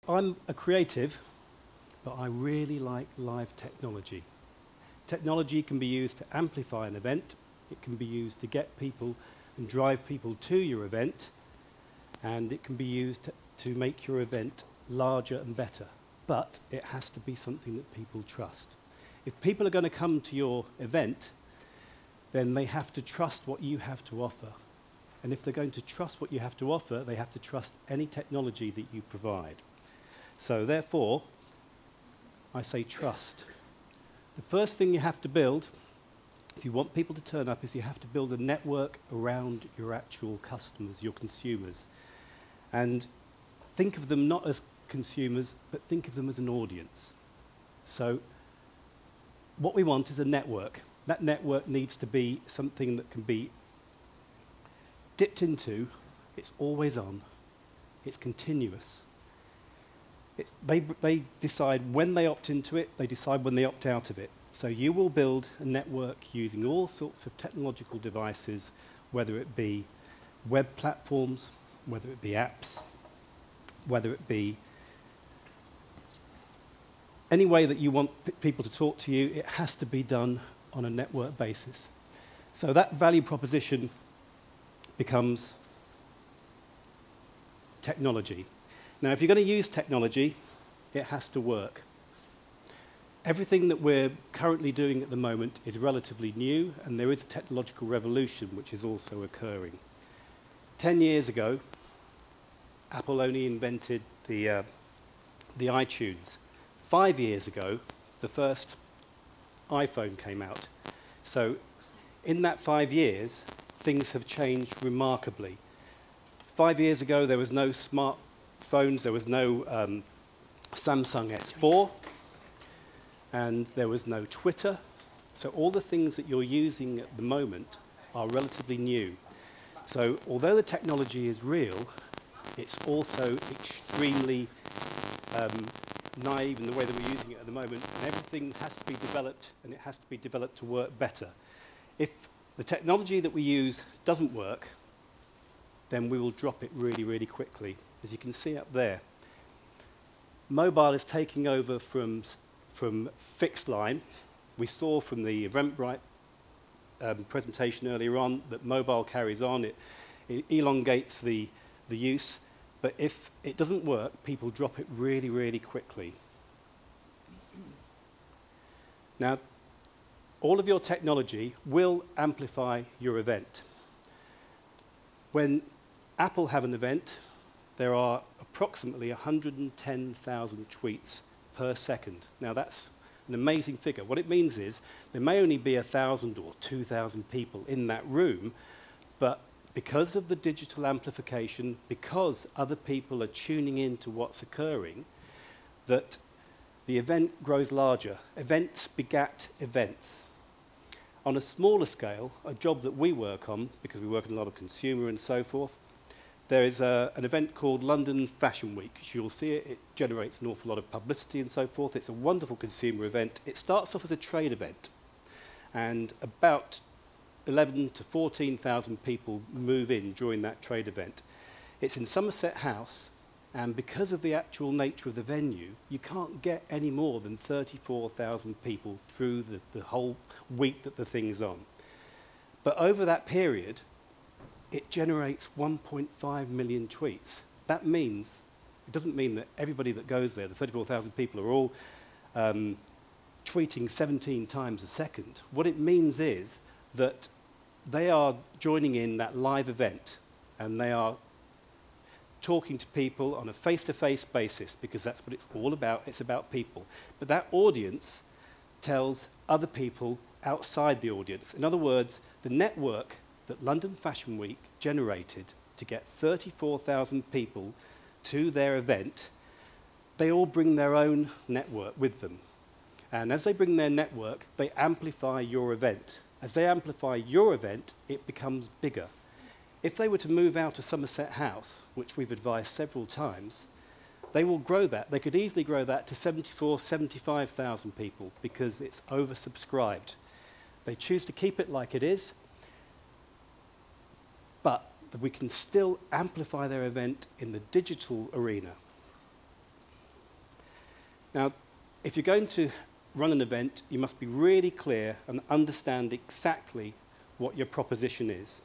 I'm a creative, but I really like live technology. Technology can be used to amplify an event. It can be used to get people and drive people to your event. And it can be used to make your event larger and better. But it has to be something that people trust. If people are going to come to your event, then they have to trust what you have to offer. And if they're going to trust what you have to offer, they have to trust any technology that you provide. So therefore, I say trust. The first thing you have to build, if you want people to turn up, is you have to build a network around your actual customers, your consumers. And think of them not as consumers, but think of them as an audience. So what we want is a network. That network needs to be something that can be dipped into. It's always on. It's continuous. They decide when they opt into it, they decide when they opt out of it. So you will build a network using all sorts of technological devices, whether it be web platforms, whether it be apps, whether it be any way that you want people to talk to you, it has to be done on a network basis. So that value proposition becomes technology. Now, if you're going to use technology, it has to work. Everything that we're currently doing at the moment is relatively new, and there is a technological revolution which is also occurring. 10 years ago, Apple only invented the iTunes. 5 years ago, the first iPhone came out. So in that 5 years, things have changed remarkably. 5 years ago, there was no smartphones, there was no Samsung S4, and there was no Twitter. So all the things that you're using at the moment are relatively new. So although the technology is real, it's also extremely naive in the way that we're using it at the moment, and everything has to be developed, and it has to be developed to work better. If the technology that we use doesn't work, then we will drop it really, really quickly. As you can see up there, mobile is taking over from fixed line. We saw from the Eventbrite presentation earlier on that mobile carries on, it elongates the use, but if it doesn't work, people drop it really, really quickly. Now, all of your technology will amplify your event. When Apple have an event, there are approximately 110,000 tweets per second. Now, that's an amazing figure. What it means is there may only be 1,000 or 2,000 people in that room, but because of the digital amplification, because other people are tuning in to what's occurring, that the event grows larger. Events begat events. On a smaller scale, a job that we work on, because we work in a lot of consumer and so forth, there is an event called London Fashion Week. As you'll see it generates an awful lot of publicity and so forth. It's a wonderful consumer event. It starts off as a trade event, and about 11 to 14,000 people move in during that trade event. It's in Somerset House, and because of the actual nature of the venue, you can't get any more than 34,000 people through the whole week that the thing's on. But over that period, it generates 1.5 million tweets. That means, it doesn't mean that everybody that goes there, the 34,000 people, are all tweeting 17 times a second. What it means is that they are joining in that live event, and they are talking to people on a face-to-face basis, because that's what it's all about. It's about people. But that audience tells other people outside the audience. In other words, the network that London Fashion Week generated to get 34,000 people to their event, they all bring their own network with them. And as they bring their network, they amplify your event. As they amplify your event, it becomes bigger. If they were to move out of Somerset House, which we've advised several times, they will grow that. They could easily grow that to 74, 75,000 people because it's oversubscribed. They choose to keep it like it is, but we can still amplify their event in the digital arena. Now, if you're going to run an event, you must be really clear and understand exactly what your proposition is.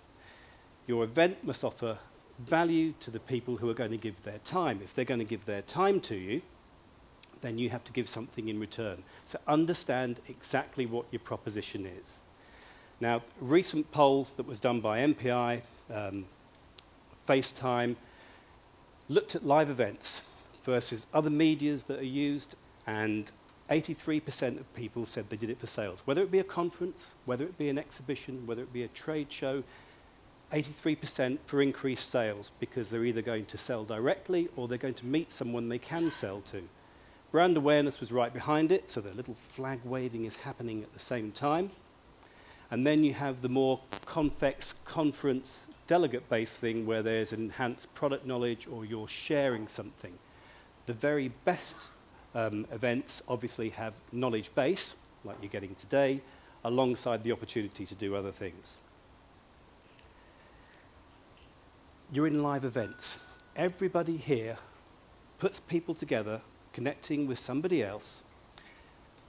Your event must offer value to the people who are going to give their time. If they're going to give their time to you, then you have to give something in return. So understand exactly what your proposition is. Now, a recent poll that was done by MPI, FaceTime, looked at live events versus other medias that are used, and 83% of people said they did it for sales. Whether it be a conference, whether it be an exhibition, whether it be a trade show, 83% for increased sales, because they're either going to sell directly or they're going to meet someone they can sell to. Brand awareness was right behind it, so the little flag waving is happening at the same time. And then you have the more convex conference delegate-based thing where there's enhanced product knowledge or you're sharing something. The very best events obviously have knowledge base, like you're getting today, alongside the opportunity to do other things. You're in live events. Everybody here puts people together, connecting with somebody else,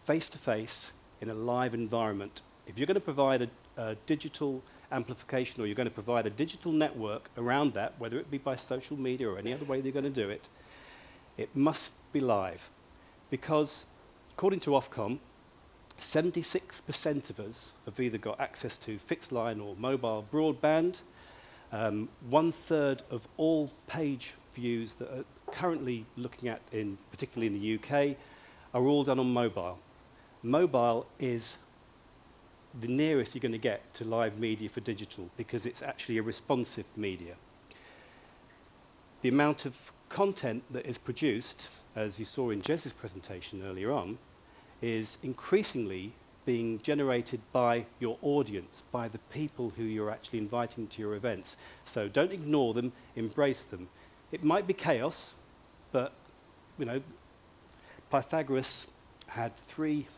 face-to-face, in a live environment. If you're going to provide a digital amplification, or you're going to provide a digital network around that, whether it be by social media or any other way you're going to do it, it must be live. Because, according to Ofcom, 76% of us have either got access to fixed line or mobile broadband. 1/3 of all page views that are currently looking at, particularly in the UK, are all done on mobile. Mobile is the nearest you're going to get to live media for digital, because it's actually a responsive media. The amount of content that is produced, as you saw in Jez's presentation earlier on, is increasingly being generated by your audience, by the people who you're actually inviting to your events. So don't ignore them, embrace them. It might be chaos, but you know, Pythagoras had 3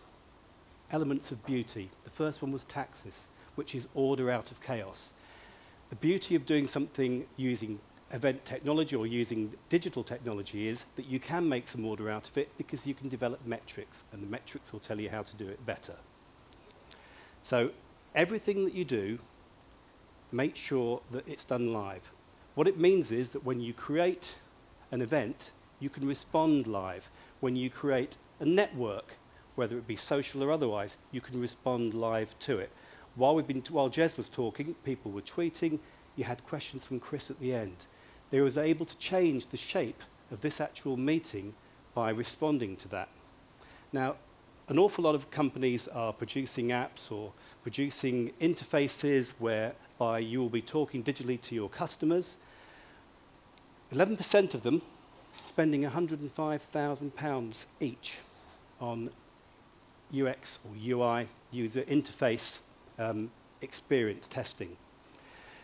elements of beauty. The first one was taxis, which is order out of chaos. The beauty of doing something using event technology or using digital technology is that you can make some order out of it because you can develop metrics, and the metrics will tell you how to do it better. So everything that you do, make sure that it's done live. What it means is that when you create an event, you can respond live. When you create a network, whether it be social or otherwise, you can respond live to it. While Jez was talking, people were tweeting. You had questions from Chris at the end. They was able to change the shape of this actual meeting by responding to that. Now, an awful lot of companies are producing apps or producing interfaces whereby you will be talking digitally to your customers. 11% of them spending £105,000 each on UX or UI, user interface experience testing.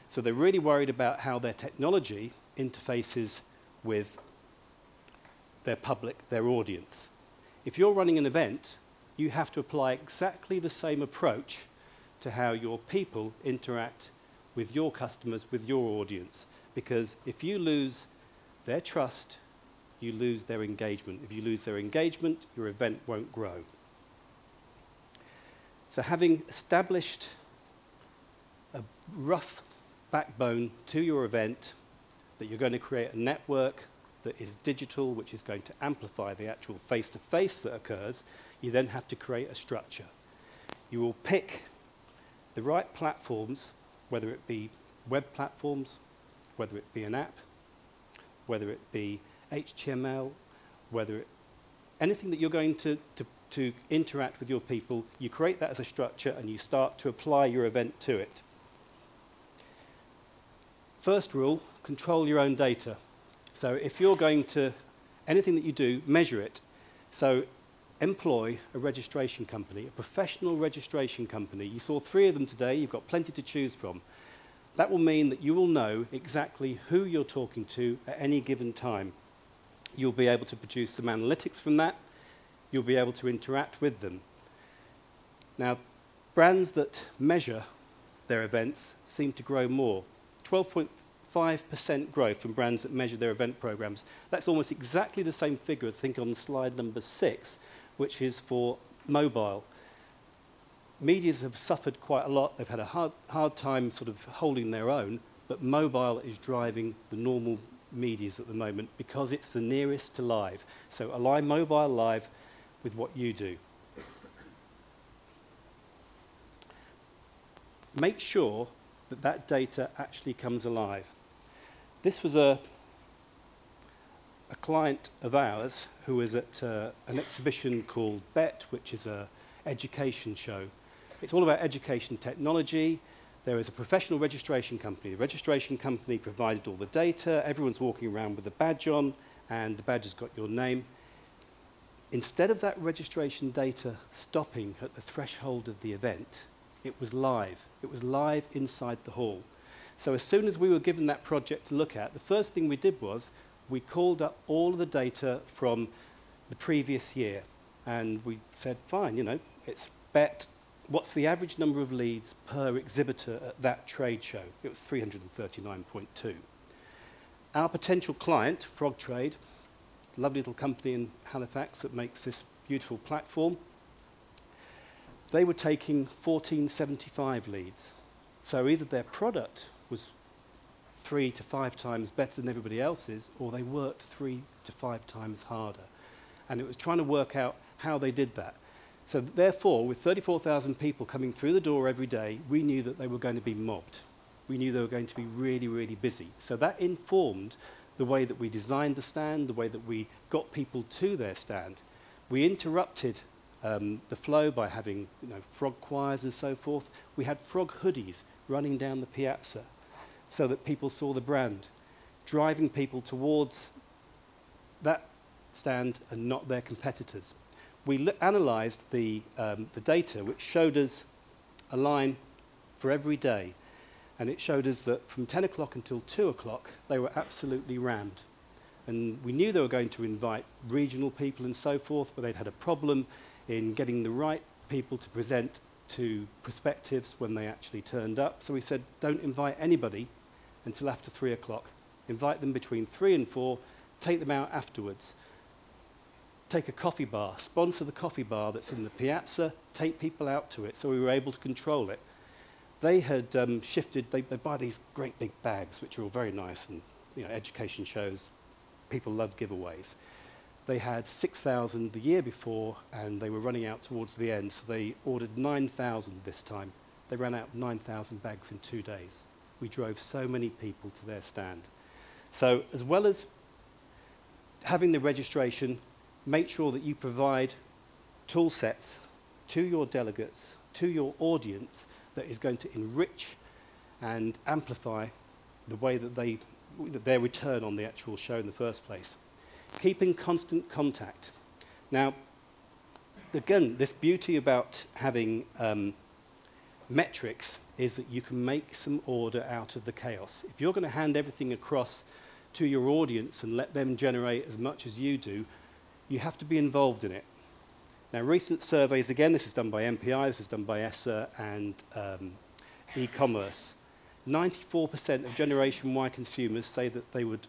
So they're really worried about how their technology interfaces with their public, their audience. If you're running an event, you have to apply exactly the same approach to how your people interact with your customers, with your audience. Because if you lose their trust, you lose their engagement. If you lose their engagement, your event won't grow. So having established a rough backbone to your event, that you're going to create a network that is digital, which is going to amplify the actual face-to-face that occurs, you then have to create a structure. You will pick the right platforms, whether it be web platforms, whether it be an app, whether it be HTML, anything that you're going to interact with your people, you create that as a structure and you start to apply your event to it. First rule, control your own data. So if you're going to, anything that you do, measure it. So employ a registration company, a professional registration company. You saw 3 of them today, you've got plenty to choose from. That will mean that you will know exactly who you're talking to at any given time. You'll be able to produce some analytics from that. You'll be able to interact with them. Now, brands that measure their events seem to grow more. 5% growth from brands that measure their event programs. That's almost exactly the same figure, I think, on slide number 6, which is for mobile. Medias have suffered quite a lot. They've had a hard time sort of holding their own, but mobile is driving the normal medias at the moment because it's the nearest to live. So align mobile live with what you do. Make sure that that data actually comes alive. This was a client of ours who was at an exhibition called BET, which is an education show. It's all about education technology. There is a professional registration company. The registration company provided all the data. Everyone's walking around with a badge on, and the badge has got your name. Instead of that registration data stopping at the threshold of the event, it was live. It was live inside the hall. So as soon as we were given that project to look at, the first thing we did was we called up all of the data from the previous year. And we said, fine, you know, it's BET. What's the average number of leads per exhibitor at that trade show? It was 339.2. Our potential client, Frog Trade, a lovely little company in Halifax that makes this beautiful platform, they were taking 1475 leads. So either their product was 3 to 5 times better than everybody else's, or they worked 3 to 5 times harder. And it was trying to work out how they did that. So therefore, with 34,000 people coming through the door every day, we knew that they were going to be mobbed. We knew they were going to be really, really busy. So that informed the way that we designed the stand, the way that we got people to their stand. We interrupted the flow by having, you know, frog choirs and so forth. We had frog hoodies running down the piazza so that people saw the brand, driving people towards that stand and not their competitors. We analysed the data, which showed us a line for every day, and it showed us that from 10 o'clock until 2 o'clock, they were absolutely rammed. And we knew they were going to invite regional people and so forth, but they'd had a problem in getting the right people to present to prospectives when they actually turned up. So we said, don't invite anybody until after 3 o'clock. Invite them between 3 and 4, take them out afterwards. Take a coffee bar, sponsor the coffee bar that's in the piazza, take people out to it, so we were able to control it. They had shifted, they buy these great big bags, which are all very nice, and you know, education shows, people love giveaways. They had 6,000 the year before, and they were running out towards the end, so they ordered 9,000 this time. They ran out of 9,000 bags in 2 days. We drove so many people to their stand. So as well as having the registration, make sure that you provide tool sets to your delegates, to your audience, that is going to enrich and amplify the way that their return on the actual show in the first place. Keep in constant contact. Now, again, this beauty about having metrics is that you can make some order out of the chaos. If you're going to hand everything across to your audience and let them generate as much as you do, you have to be involved in it. Now, recent surveys, again, this is done by MPI, this is done by ESSA and e-commerce. 94% of Generation Y consumers say that they would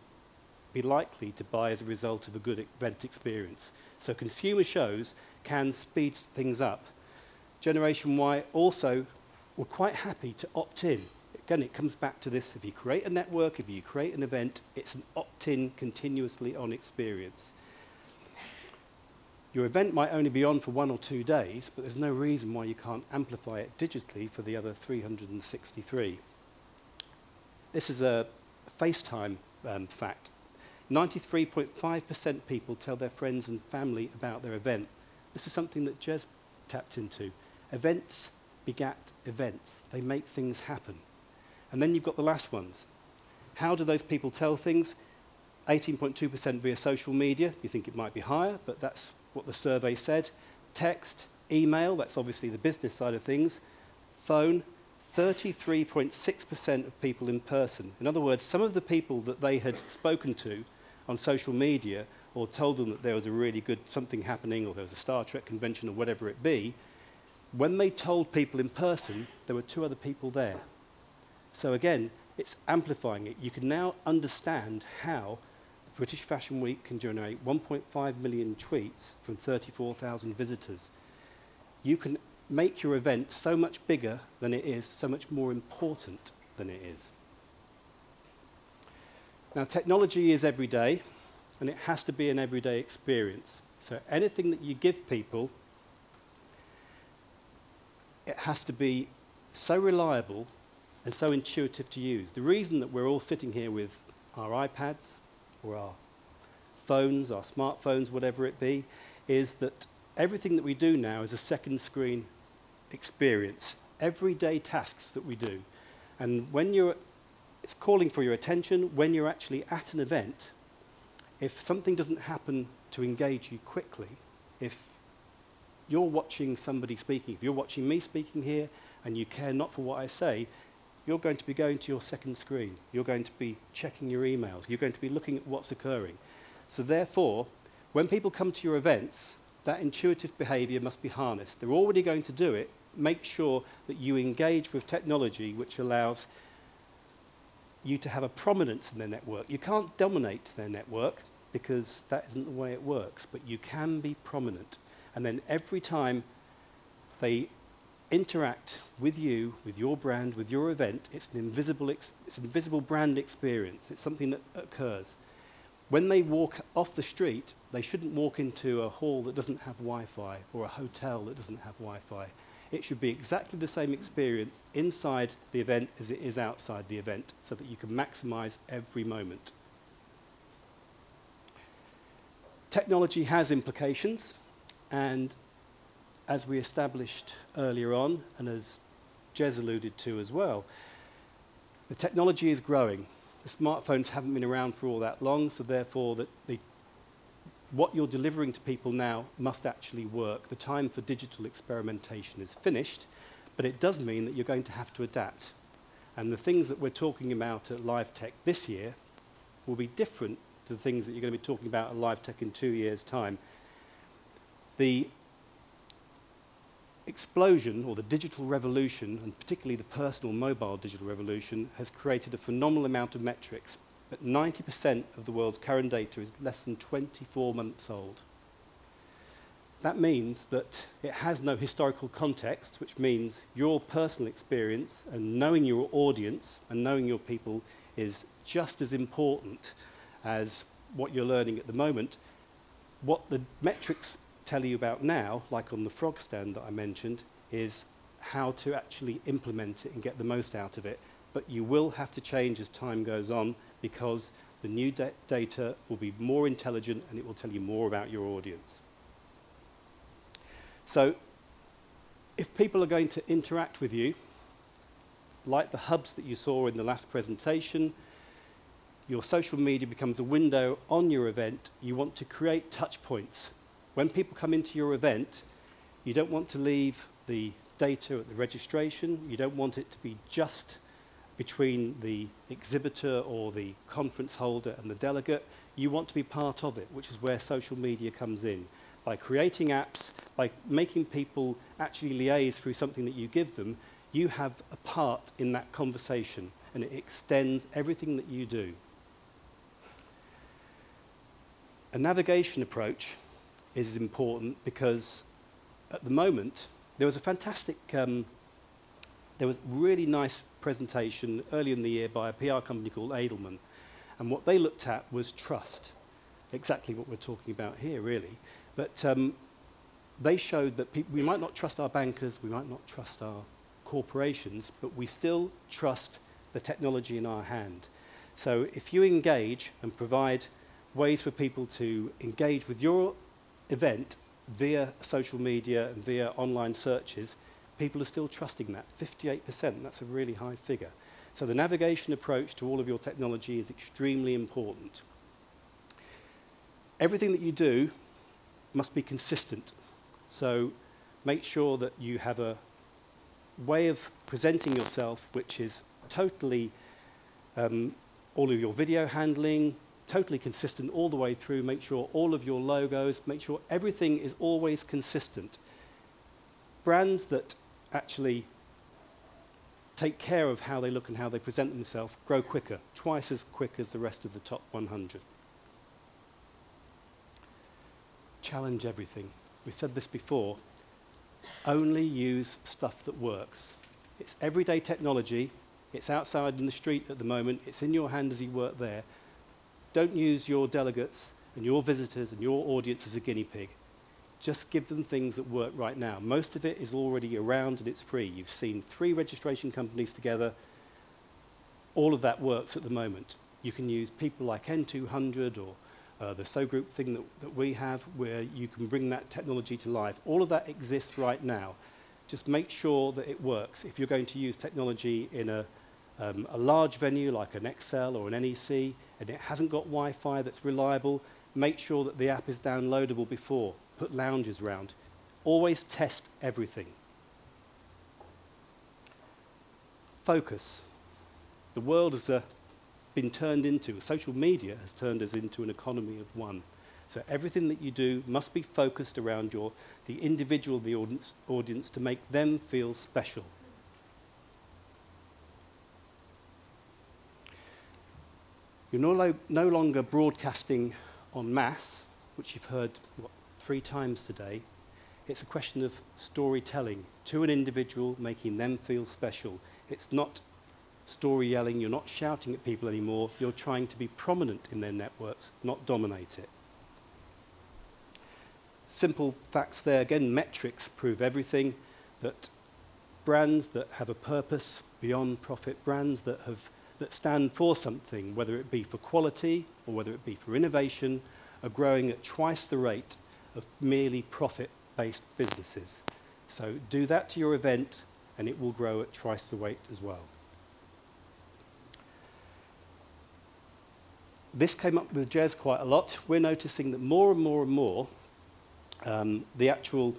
be likely to buy as a result of a good event experience. So consumer shows can speed things up. Generation Y also were quite happy to opt in. Again, it comes back to this, if you create a network, if you create an event, it's an opt-in, continuously on experience. Your event might only be on for 1 or 2 days, but there's no reason why you can't amplify it digitally for the other 363. This is a FaceTime fact. 93.5% people tell their friends and family about their event. This is something that Jez tapped into. Events begat events. They make things happen. And then you've got the last ones. How do those people tell things? 18.2% via social media. You think it might be higher, but that's what the survey said. Text, email, that's obviously the business side of things. Phone, 33.6% of people in person. In other words, some of the people that they had spoken to on social media or told them that there was a really good something happening or there was a Star Trek convention or whatever it be, when they told people in person, there were 2 other people there. So again, it's amplifying it. You can now understand how the British Fashion Week can generate 1.5 million tweets from 34,000 visitors. You can make your event so much bigger than it is, so much more important than it is. Now, technology is everyday, and it has to be an everyday experience. So anything that you give people, it has to be so reliable and so intuitive to use. The reason that we're all sitting here with our iPads or our phones, our smartphones, whatever it be, is that everything that we do now is a second screen experience. Everyday tasks that we do. And when it's calling for your attention, when you're actually at an event, if something doesn't happen to engage you quickly, if you're watching somebody speaking, if you're watching me speaking here and you care not for what I say, you're going to be going to your second screen. You're going to be checking your emails. You're going to be looking at what's occurring. So therefore, when people come to your events, that intuitive behavior must be harnessed. They're already going to do it. Make sure that you engage with technology which allows you to have a prominence in their network. You can't dominate their network because that isn't the way it works, but you can be prominent. And then every time they interact with you, with your brand, with your event, it's an invisible brand experience. It's something that occurs. When they walk off the street, they shouldn't walk into a hall that doesn't have Wi-Fi or a hotel that doesn't have Wi-Fi. It should be exactly the same experience inside the event as it is outside the event, so that you can maximize every moment. Technology has implications, and as we established earlier on, and as Jez alluded to as well, the technology is growing. The smartphones haven't been around for all that long, so therefore what you're delivering to people now must actually work. The time for digital experimentation is finished, but it does mean that you're going to have to adapt. And the things that we're talking about at LiveTech this year will be different to the things that you're going to be talking about at LiveTech in 2 years' time. The explosion, or the digital revolution, and particularly the personal mobile digital revolution, has created a phenomenal amount of metrics. But 90% of the world's current data is less than 24 months old. That means that it has no historical context, which means your personal experience and knowing your audience and knowing your people is just as important as what you're learning at the moment. What the metrics tell you about now, like on the frog stand that I mentioned, is how to actually implement it and get the most out of it. But you will have to change as time goes on, because the new data will be more intelligent and it will tell you more about your audience. So if people are going to interact with you, like the hubs that you saw in the last presentation, your social media becomes a window on your event. You want to create touch points. When people come into your event, you don't want to leave the data at the registration. You don't want it to be just between the exhibitor or the conference holder and the delegate. You want to be part of it, which is where social media comes in. By creating apps, by making people actually liaise through something that you give them, you have a part in that conversation, and it extends everything that you do. A navigation approach is important because at the moment, there was a fantastic, there was a really nice presentation earlier in the year by a PR company called Edelman, and what they looked at was trust, exactly what we're talking about here really, but they showed that we might not trust our bankers, we might not trust our corporations, but we still trust the technology in our hand. So if you engage and provide ways for people to engage with your event via social media and via online searches, people are still trusting that. 58%, that's a really high figure. So the navigation approach to all of your technology is extremely important. Everything that you do must be consistent. So make sure that you have a way of presenting yourself which is totally, all of your video handling, totally consistent all the way through. Make sure all of your logos, make sure everything is always consistent. Brands that actually take care of how they look and how they present themselves, grow quicker, twice as quick as the rest of the top 100. Challenge everything. We said this before. Only use stuff that works. It's everyday technology. It's outside in the street at the moment. It's in your hand as you work there. Don't use your delegates and your visitors and your audience as a guinea pig. Just give them things that work right now. Most of it is already around and it's free. You've seen 3 registration companies together. All of that works at the moment. You can use people like N200 or the So Group thing that we have, where you can bring that technology to life. All of that exists right now. Just make sure that it works. If you're going to use technology in a large venue like an Excel or an NEC, and it hasn't got Wi-Fi that's reliable, make sure that the app is downloadable before. Put lounges around. Always test everything. Focus. The world has been turned into, social media has turned us into an economy of one. So everything that you do must be focused around the individual, the audience to make them feel special. You're no longer broadcasting en masse, which you've heard, what, 3 times today. It's a question of storytelling to an individual, making them feel special. It's not story yelling, you're not shouting at people anymore, you're trying to be prominent in their networks, not dominate it. Simple facts there, again, metrics prove everything, that brands that have a purpose beyond profit, brands that stand for something, whether it be for quality or whether it be for innovation, are growing at twice the rate of merely profit-based businesses. So do that to your event and it will grow at twice the rate as well. This came up with Jez quite a lot. We're noticing that more and more and more the actual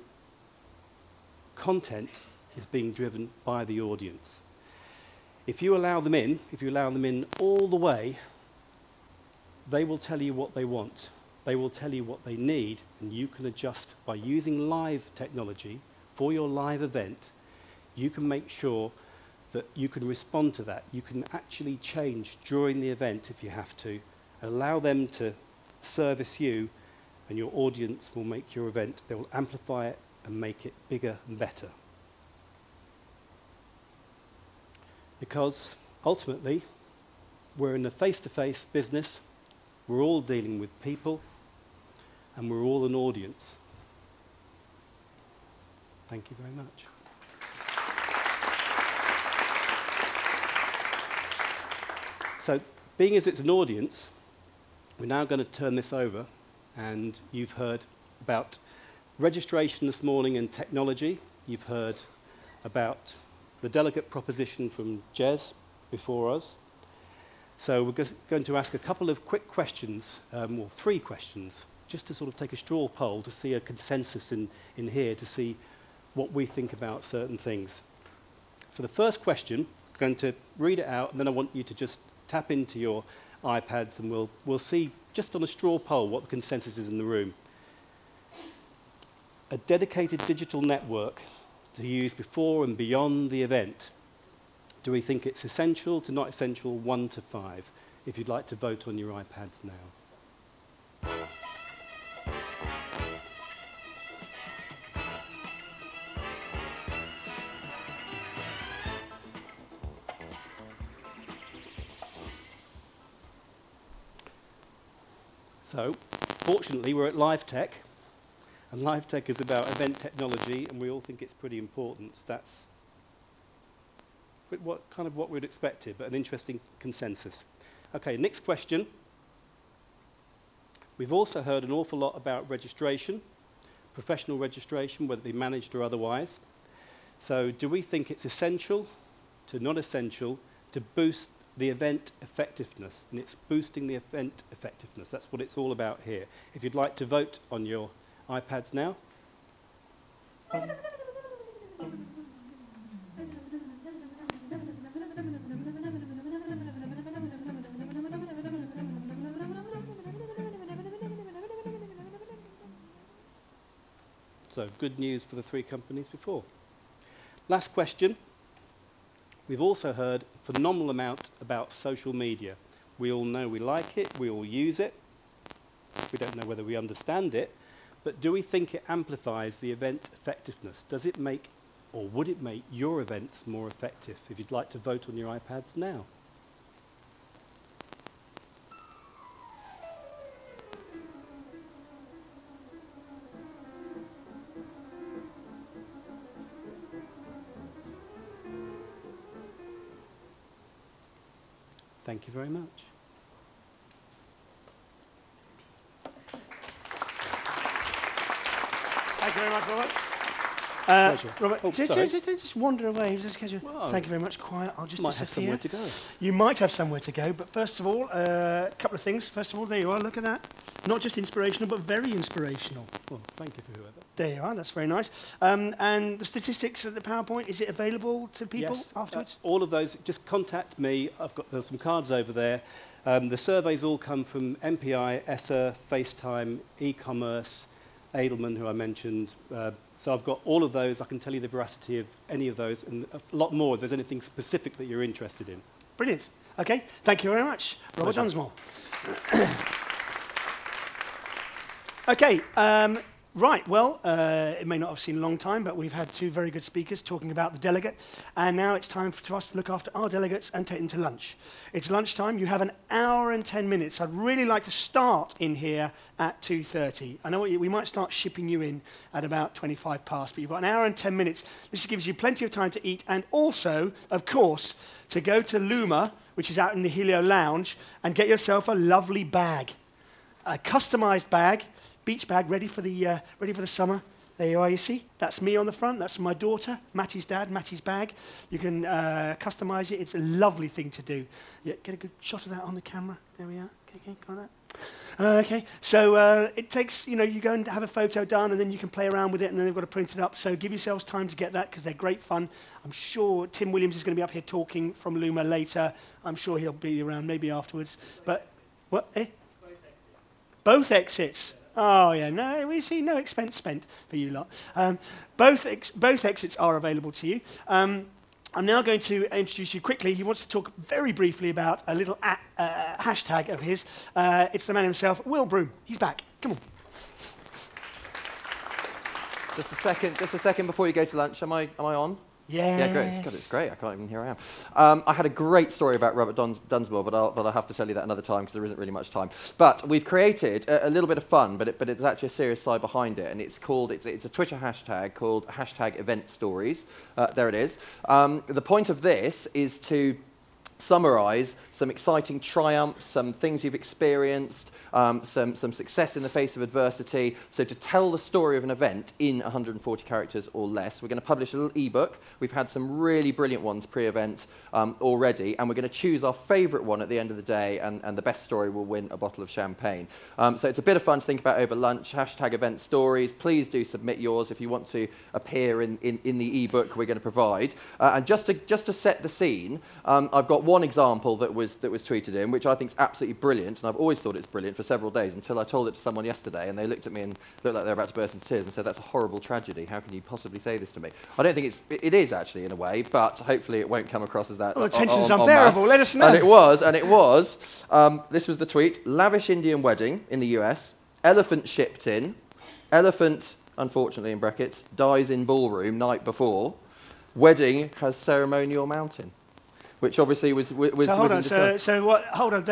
content is being driven by the audience. If you allow them in all the way, they will tell you what they want. They will tell you what they need, and you can adjust by using live technology for your live event. You can make sure that you can respond to that. You can actually change during the event if you have to. Allow them to service you, and your audience will make your event. They will amplify it and make it bigger and better. Because ultimately, we're in a face-to-face business. We're all dealing with people, and we're all an audience. Thank you very much. So, being as it's an audience, we're now going to turn this over, and you've heard about registration this morning and technology. You've heard about the delegate proposition from Jez before us. So we're going to ask a couple of quick questions, or 3 questions, just to sort of take a straw poll to see a consensus in here, to see what we think about certain things. So the first question, I'm going to read it out, and then I want you to just tap into your iPads, and we'll see just on a straw poll what the consensus is in the room. A dedicated digital network to use before and beyond the event. Do we think it's essential to not essential, 1 to 5? If you'd like to vote on your iPads now. So, fortunately, we're at LiveTech, and LiveTech is about event technology, and we all think it's pretty important. So that's what we'd expected, but an interesting consensus. Okay, next question. We've also heard an awful lot about registration, professional registration, whether it be managed or otherwise. So, do we think it's essential to not essential to boost the event effectiveness? And it's boosting the event effectiveness. That's what it's all about here. If you'd like to vote on your iPads now. So good news for the 3 companies before. Last question. We've also heard a phenomenal amount about social media. We all know we like it, we all use it. We don't know whether we understand it, but do we think it amplifies the event effectiveness? Does it make, or would it make your events more effective? If you'd like to vote on your iPads now. Thank you very much. Thank you very much, Robert. Robert, Oh, just wander away. Well, thank you very much. Quiet. I'll just might disappear. have somewhere to go. You might have somewhere to go, but first of all, a couple of things. First of all, there you are. Look at that. Not just inspirational, but very inspirational. Well, thank you for whoever. There you are. That's very nice. And the statistics of the PowerPoint, is it available to people Yes, afterwards? all of those, just contact me. There's some cards over there. The surveys all come from MPI, ESSA, FaceTime, e-commerce, Edelman, who I mentioned. So I've got all of those. I can tell you the veracity of any of those, and a lot more if there's anything specific that you're interested in. Brilliant. Okay. Thank you very much, Robert Dunsmore. Okay. Right, well, it may not have seemed a long time, but we've had two very good speakers talking about the delegate, and now it's time for us to look after our delegates and take them to lunch. It's lunchtime. You have an hour and 10 minutes. I'd really like to start in here at 2:30. I know we might start shipping you in at about 25 past, but you've got an hour and 10 minutes. This gives you plenty of time to eat, and also, of course, to go to Luma, which is out in the Helio Lounge, and get yourself a lovely bag, a customized bag, beach bag, ready for the summer. There you are, you see. That's me on the front. That's my daughter, Matty's dad, Matty's bag. You can customize it. It's a lovely thing to do. Yeah, get a good shot of that on the camera. There we are. Okay, got that. Okay, so it takes, you go and have a photo done, and then you can play around with it, and then they've got to print it up. So give yourselves time to get that, because they're great fun. I'm sure Tim Williams is going to be up here talking from Luma later. I'm sure he'll be around maybe afterwards. But, what? Eh? Both exits. Oh, yeah, no, we see no expense spent for you lot. Both exits are available to you. I'm now going to introduce you quickly. He wants to talk very briefly about a little hashtag of his. It's the man himself, Will Broom. He's back. Come on. Just a second before you go to lunch. Am I on? Yes. Yeah, great. God, it's great. I can't even hear I am. I had a great story about Robert Dunsmore, but I'll have to tell you that another time because there isn't really much time. But we've created a little bit of fun, but it's actually a serious side behind it, and it's a Twitter hashtag called #EventStories. There it is. The point of this is to summarize some exciting triumphs, some things you've experienced, some success in the face of adversity. So to tell the story of an event in 140 characters or less, we're going to publish a little ebook. We've had some really brilliant ones pre-event already, and we're going to choose our favorite one at the end of the day, and the best story will win a bottle of champagne. So it's a bit of fun to think about over lunch. #EventStories. Please do submit yours if you want to appear in the ebook we're going to provide. And just to set the scene, I've got one example that was tweeted in, which I think is absolutely brilliant, and I've always thought it's brilliant for several days until I told it to someone yesterday, and they looked at me and looked like they were about to burst into tears and said, "That's a horrible tragedy. How can you possibly say this to me?" I don't think it is actually in a way, but hopefully it won't come across as that. Well, the tension's unbearable. Let us know. And it was. This was the tweet: lavish Indian wedding in the US. Elephant shipped in. Elephant, unfortunately in brackets, dies in ballroom night before. Wedding has ceremonial mountain. Which obviously was so hold on. So what? Hold on.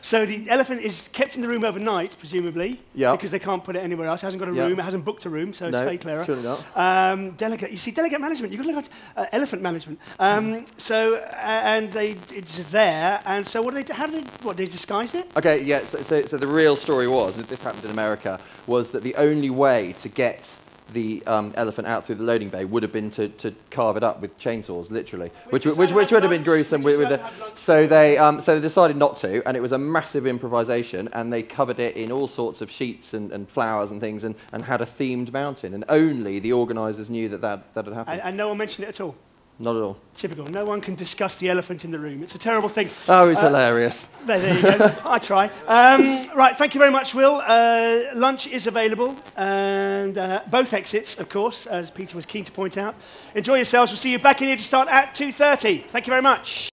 So the elephant is kept in the room overnight, presumably. Yeah. Because they can't put it anywhere else. It hasn't got a room. It hasn't booked a room. So it's fake, Clara. Surely not. Delegate. You see, delegate management. You've got to look at elephant management. And it's just there. And so what? They disguised it? Okay. Yeah. So the real story was, and this happened in America, was that the only way to get the elephant out through the loading bay would have been to carve it up with chainsaws, literally, which would have been gruesome. So they decided not to, and it was a massive improvisation, and they covered it in all sorts of sheets and flowers and things, and had a themed mountain, and only the organisers knew that had happened. And no one mentioned it at all? Not at all. Typical. No one can discuss the elephant in the room. It's a terrible thing. Oh, it's hilarious. There you go. I try. Right, thank you very much, Will. Lunch is available, and both exits, of course, as Peter was keen to point out. Enjoy yourselves. We'll see you back in here to start at 2:30. Thank you very much.